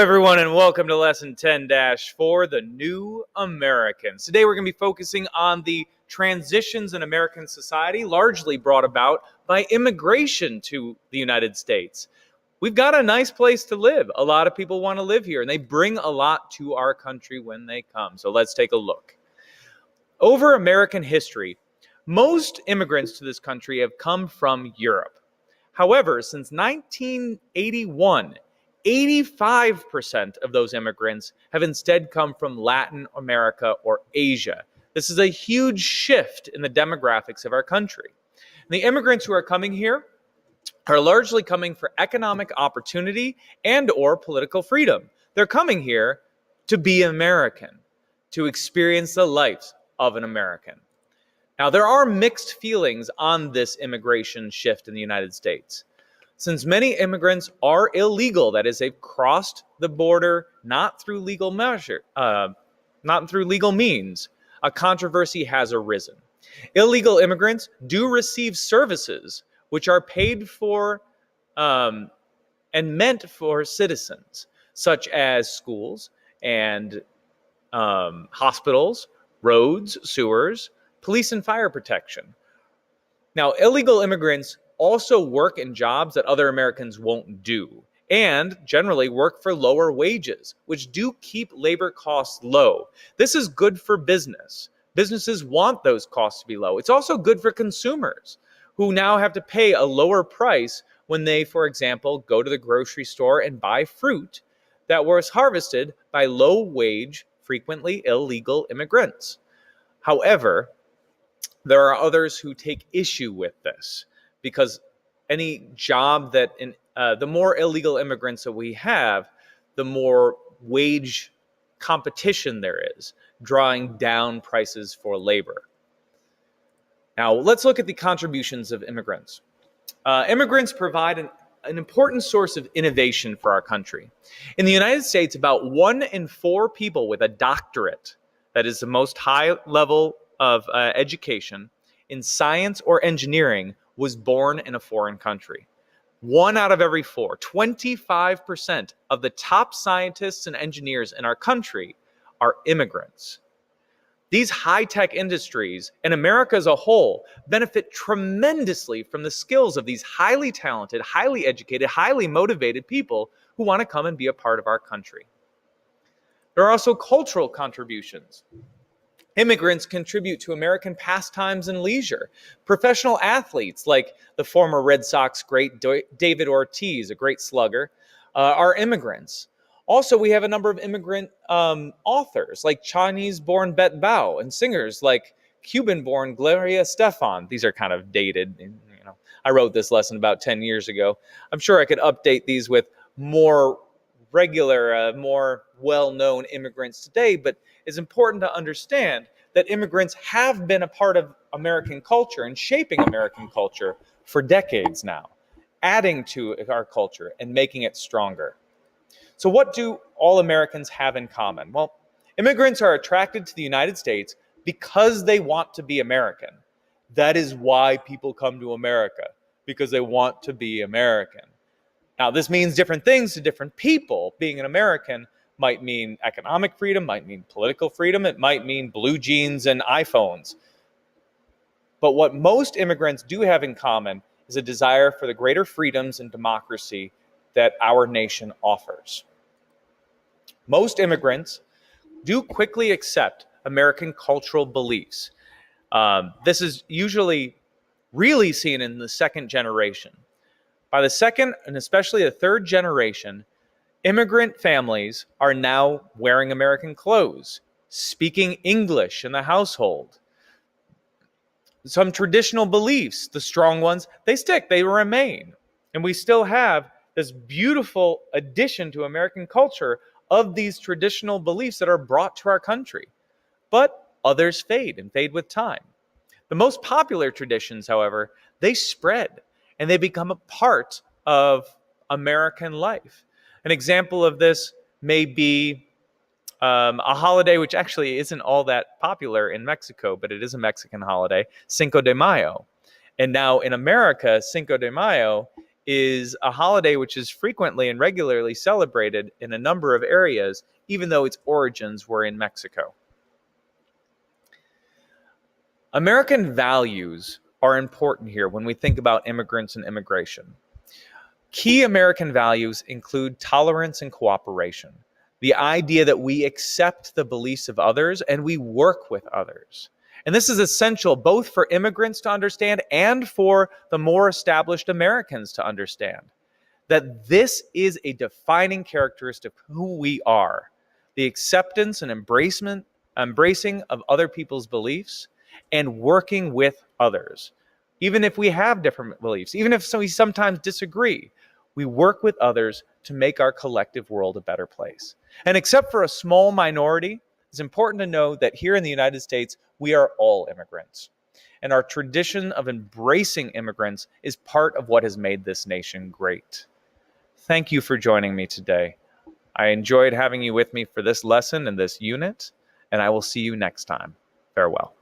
everyone, and welcome to Lesson 10-4, The New Americans. Today we're going to be focusing on the transitions in American society, largely brought about by immigration to the United States. We've got a nice place to live. A lot of people want to live here, and they bring a lot to our country when they come. So let's take a look. Over American history, most immigrants to this country have come from Europe. However, since 1981, 85% of those immigrants have instead come from Latin America or Asia. This is a huge shift in the demographics of our country. And the immigrants who are coming here are largely coming for economic opportunity and or political freedom. They're coming here to be American, to experience the life of an American. Now, there are mixed feelings on this immigration shift in the United States. Since many immigrants are illegal, that is, they've crossed the border not through legal means, a controversy has arisen. Illegal immigrants do receive services which are paid for and meant for citizens, such as schools and hospitals, roads, sewers, police and fire protection. Now, illegal immigrants also work in jobs that other Americans won't do, and generally work for lower wages, which do keep labor costs low. This is good for business. Businesses want those costs to be low. It's also good for consumers, who now have to pay a lower price when they, for example, go to the grocery store and buy fruit that was harvested by low-wage, frequently illegal immigrants. However, there are others who take issue with this, because any job that, the more illegal immigrants that we have, the more wage competition there is, drawing down prices for labor. Now, let's look at the contributions of immigrants. Immigrants provide an important source of innovation for our country. In the United States, about 1 in 4 people with a doctorate, that is the most high level of education, in science or engineering, was born in a foreign country. 1 out of every 4, 25% of the top scientists and engineers in our country are immigrants. These high-tech industries, and America as a whole, benefit tremendously from the skills of these highly talented, highly educated, highly motivated people who want to come and be a part of our country. There are also cultural contributions. Immigrants contribute to American pastimes and leisure. Professional athletes, like the former Red Sox great David Ortiz, a great slugger, are immigrants. Also, we have a number of immigrant authors, like Chinese-born Bet Bao, and singers like Cuban-born Gloria Estefan. These are kind of dated. I wrote this lesson about 10 years ago. I'm sure I could update these with more regular, more well-known immigrants today, but it's important to understand that immigrants have been a part of American culture and shaping American culture for decades now, adding to our culture and making it stronger. So what do all Americans have in common? Well, immigrants are attracted to the United States because they want to be American. That is why people come to America, because they want to be American. Now, this means different things to different people. Being an American might mean economic freedom, might mean political freedom, it might mean blue jeans and iPhones. But what most immigrants do have in common is a desire for the greater freedoms and democracy that our nation offers. Most immigrants do quickly accept American cultural beliefs. This is usually really seen in the second generation. By the second, and especially the third generation, immigrant families are now wearing American clothes, speaking English in the household. Some traditional beliefs, the strong ones, they stick, they remain. And we still have this beautiful addition to American culture of these traditional beliefs that are brought to our country. But others fade and fade with time. The most popular traditions, however, they spread and they become a part of American life. An example of this may be a holiday which actually isn't all that popular in Mexico, but it is a Mexican holiday, Cinco de Mayo. And now in America, Cinco de Mayo is a holiday which is frequently and regularly celebrated in a number of areas, even though its origins were in Mexico. American values are important here when we think about immigrants and immigration. Key American values include tolerance and cooperation, the idea that we accept the beliefs of others and we work with others. And this is essential both for immigrants to understand and for the more established Americans to understand, that this is a defining characteristic of who we are, the acceptance and embracing of other people's beliefs and working with others. Even if we have different beliefs, even if we sometimes disagree, we work with others to make our collective world a better place. And except for a small minority, it's important to know that here in the United States, we are all immigrants. And our tradition of embracing immigrants is part of what has made this nation great. Thank you for joining me today. I enjoyed having you with me for this lesson and this unit, and I will see you next time. Farewell.